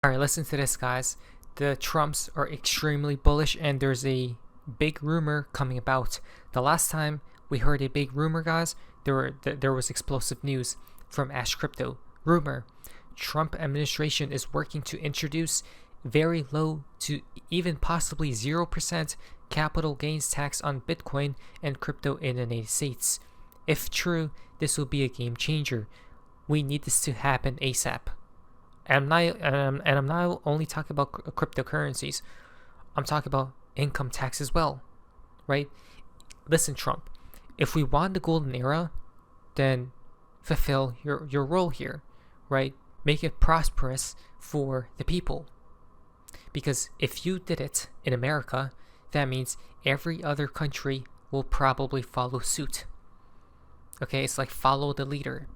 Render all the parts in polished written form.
Alright, listen to this, guys. The Trumps are extremely bullish, and there's a big rumor coming about. The last time we heard a big rumor, guys, there was explosive news from Ash Crypto. Rumor: Trump administration is working to introduce very low to even possibly 0% capital gains tax on Bitcoin and crypto in the United States. If true, this will be a game changer. We need this to happen ASAP. And I'm not only talking about cryptocurrencies. I'm talking about income tax as well, right? Listen, Trump, if we want the golden era, then fulfill your role here, right? Make it prosperous for the people. Because if you did it in America, that means every other country will probably follow suit. Okay, it's like follow the leader.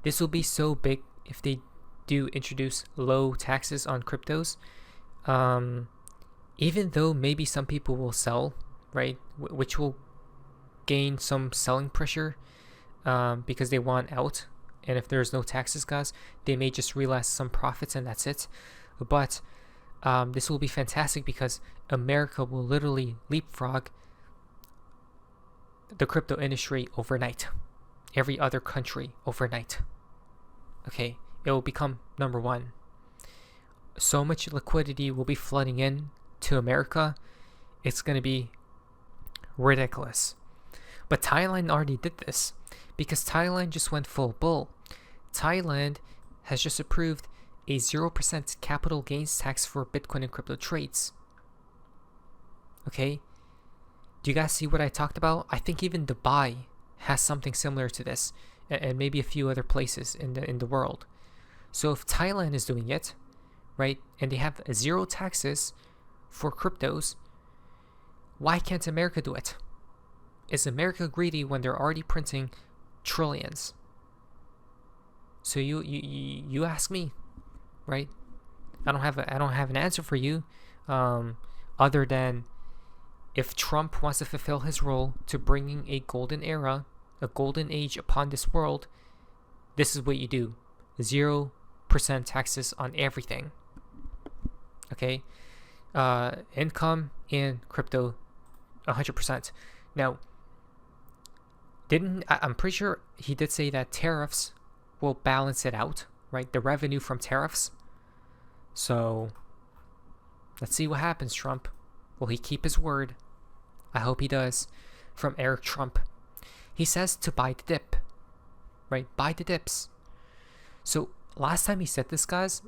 This will be so big if they do introduce low taxes on cryptos. Even though maybe some people will sell, right, which will gain some selling pressure because they want out. And if there's no taxes, guys, they may just realize some profits and that's it. But this will be fantastic because America will literally leapfrog the crypto industry overnight. Every other country overnight. Okay, it will become number one. So much liquidity will be flooding in to America. It's going to be ridiculous. But Thailand already did this because Thailand just went full bull. Thailand has just approved a 0% capital gains tax for Bitcoin and crypto trades. Okay? Do you guys see what I talked about? I think even Dubai has something similar to this, and maybe a few other places in the world. So if Thailand is doing it, right, and they have zero taxes for cryptos, why can't America do it? Is America greedy when they're already printing trillions? So you ask me, right? I don't have an answer for you, other than if Trump wants to fulfill his role to bringing a golden era, a golden age upon this world, this is what you do: 0% taxes on everything. Okay, income and crypto, 100%. Now, I'm pretty sure he did say that tariffs will balance it out, right? The revenue from tariffs. So let's see what happens, Trump. Will he keep his word? I hope he does. From Eric Trump. He says to buy the dip, right? Buy the dips. So last time he said this, guys,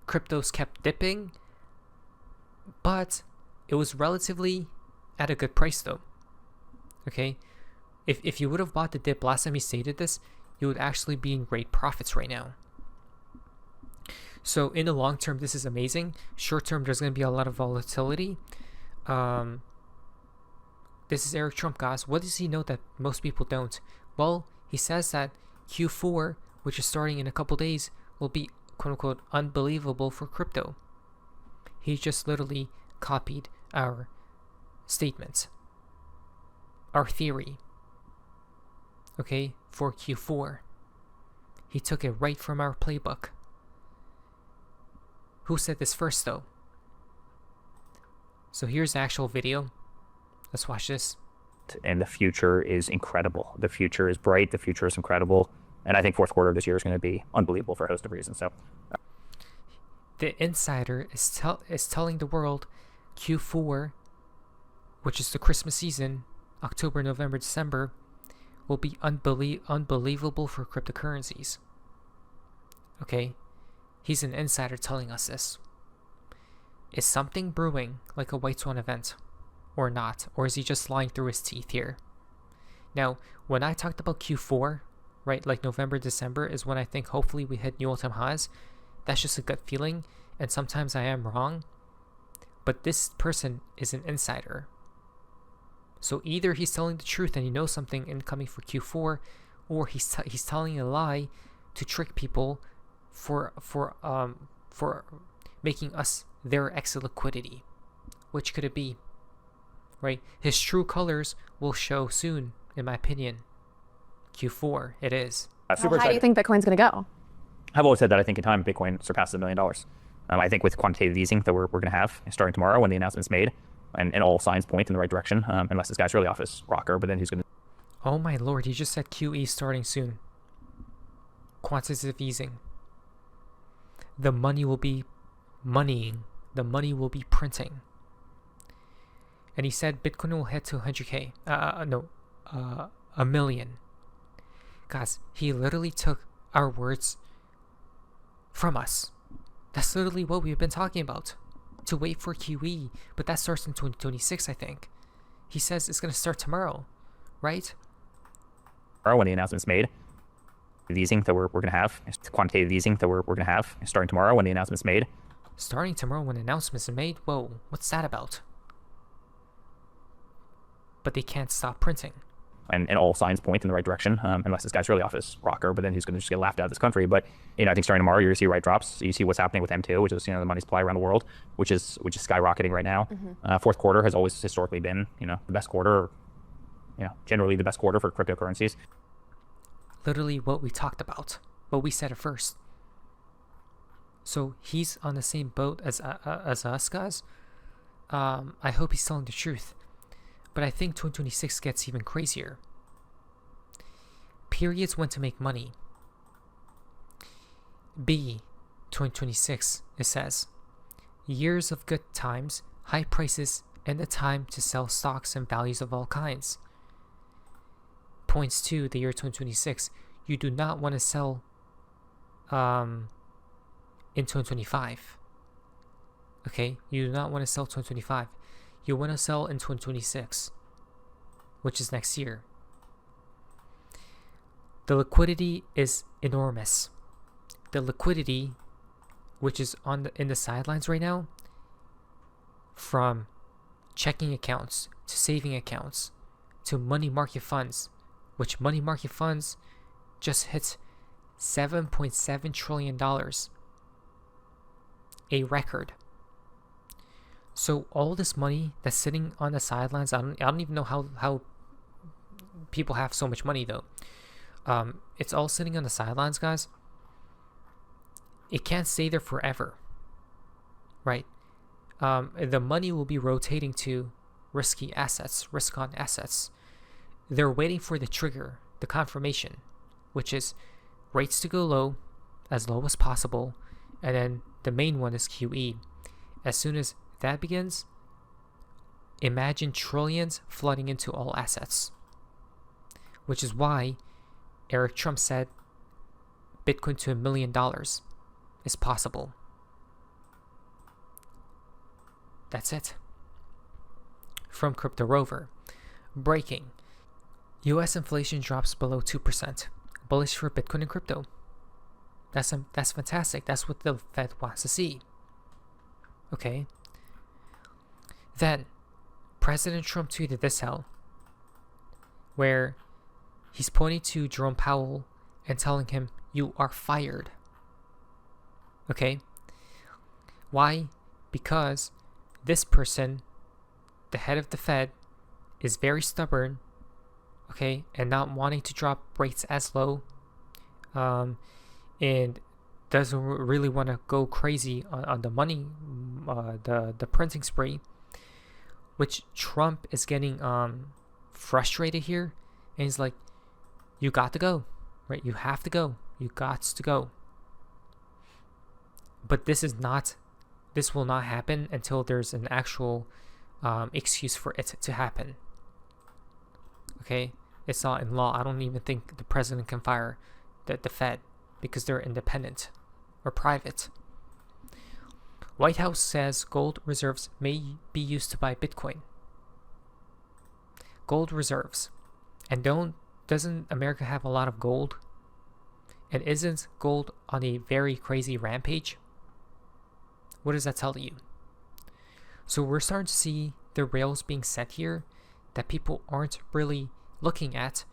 cryptos kept dipping, but it was relatively at a good price though. Okay? If you would have bought the dip last time he stated this, you would actually be in great profits right now. So in the long term, this is amazing. Short term, there's going to be a lot of volatility. This is Eric Trump, guys. What does he know that most people don't? Well, he says that Q4, which is starting in a couple days, will be quote-unquote unbelievable for crypto. He just literally copied our statements, our theory, okay, for Q4. He took it right from our playbook. Who said this first, though? So here's the actual video. Let's watch this. And the future is incredible. The future is bright. The future is incredible. And I think fourth quarter of this year is going to be unbelievable for a host of reasons. So, the insider is telling the world Q4, which is the Christmas season, October, November, December, will be unbelievable for cryptocurrencies. Okay? He's an insider telling us this. Is something brewing like a white swan event? Or not? Or is he just lying through his teeth here? Now, when I talked about Q4, right, like November, December is when I think hopefully we hit new all-time highs. That's just a gut feeling, and sometimes I am wrong. But this person is an insider. So either he's telling the truth and he knows something incoming for Q4, or he's telling a lie to trick people for making us their exit liquidity. Which could it be? Right? His true colors will show soon, in my opinion. Q4, it is. super How do you think Bitcoin's going to go? I've always said that I think in time Bitcoin surpasses $1 million. I think with quantitative easing that we're going to have starting tomorrow when the announcement's made, and all signs point in the right direction, unless this guy's really off his rocker, but then he's going to... Oh my lord, he just said QE starting soon. Quantitative easing. The money will be moneying. The money will be printing. And he said Bitcoin will head to 100K. A million. Guys, he literally took our words from us. That's literally what we've been talking about. To wait for QE, but that starts in 2026, I think. He says it's going to start tomorrow, right? When the announcement's made, the easing that we're going to have, quantitative easing that we're going to have starting tomorrow when the announcement's made. Starting tomorrow when announcements are made? Whoa, what's that about? But they can't stop printing. And all signs point in the right direction, unless this guy's really off his rocker, but then he's going to just get laughed out of this country. But, I think starting tomorrow, you're going to see right drops. You see what's happening with M2, which is, the money supply around the world, which is skyrocketing right now. Fourth quarter has always historically been, the best quarter, generally the best quarter for cryptocurrencies. Literally what we talked about, but we said it first. So he's on the same boat as us guys. I hope he's telling the truth. But I think 2026 gets even crazier. Periods when to make money. B, 2026, it says, years of good times, high prices, and the time to sell stocks and values of all kinds. Points to the year 2026. You do not want to sell in 2025. Okay, you do not want to sell 2025. You want to sell in 2026, which is next year. The liquidity is enormous. The liquidity, which is in the sidelines right now, from checking accounts to saving accounts to money market funds, which money market funds just hit $7.7 trillion, a record. So all this money that's sitting on the sidelines, I don't even know how people have so much money though. It's all sitting on the sidelines, guys. It can't stay there forever, right? The money will be rotating to risky assets, risk-on assets. They're waiting for the trigger, the confirmation, which is rates to go low as possible, and then the main one is QE. As soon as that begins, imagine trillions flooding into all assets, which is why Eric Trump said Bitcoin to $1 million is possible. That's it. From Crypto Rover, breaking: U.S. inflation drops below 2%. Bullish for Bitcoin and crypto. That's fantastic. That's what the Fed wants to see. Okay. Then, President Trump tweeted this out, where he's pointing to Jerome Powell and telling him, "You are fired." Okay? Why? Because this person, the head of the Fed, is very stubborn, okay, and not wanting to drop rates as low, and doesn't really want to go crazy on the money, the printing spree, which Trump is getting frustrated here, and he's like, you got to go, right? You have to go. You got to go. But this will not happen until there's an actual excuse for it to happen. Okay? It's not in law. I don't even think the president can fire the Fed because they're independent or private. White House says gold reserves may be used to buy Bitcoin. Gold reserves. And doesn't America have a lot of gold? And isn't gold on a very crazy rampage? What does that tell you? So we're starting to see the rails being set here that people aren't really looking at,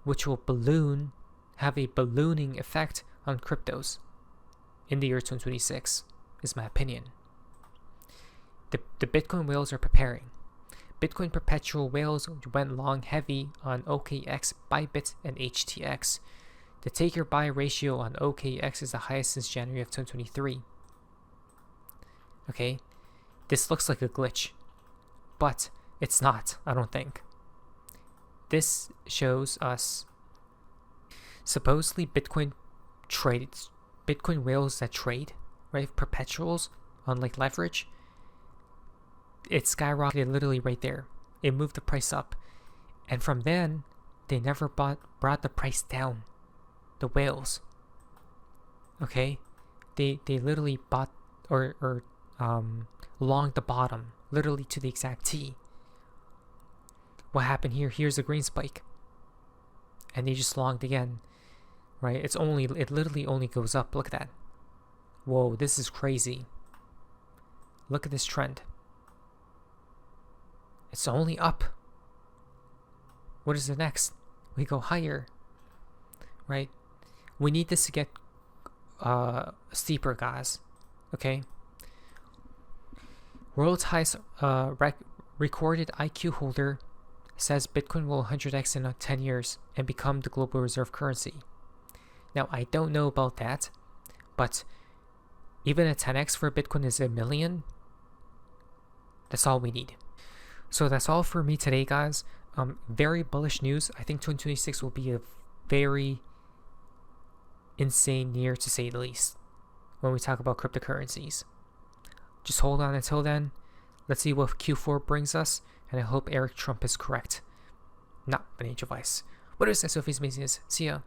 which will have a ballooning effect on cryptos in the year 2026, is my opinion. The Bitcoin whales are preparing. Bitcoin perpetual whales went long heavy on OKX, Bybit, and HTX. The take or buy ratio on OKX is the highest since January of 2023. Okay, this looks like a glitch, but it's not, I don't think. This shows us supposedly Bitcoin whales that trade, right? Perpetuals on like leverage. It skyrocketed literally right there. It moved the price up. And from then, they never brought the price down. The whales. Okay? They literally bought or longed the bottom, literally to the exact T. What happened here? Here's a green spike. And they just longed again. Right? It literally only goes up. Look at that. Whoa, this is crazy. Look at this trend. It's only up. What is the next? We go higher. Right? We need this to get steeper, guys. Okay? World's highest recorded IQ holder says Bitcoin will 100x in 10 years and become the global reserve currency. Now, I don't know about that, but even a 10x for Bitcoin is $1 million. That's all we need. So that's all for me today, guys. Very bullish news. I think 2026 will be a very insane year, to say the least, when we talk about cryptocurrencies. Just hold on until then. Let's see what Q4 brings us, and I hope Eric Trump is correct. Not financial advice. What is SOF's business? See ya.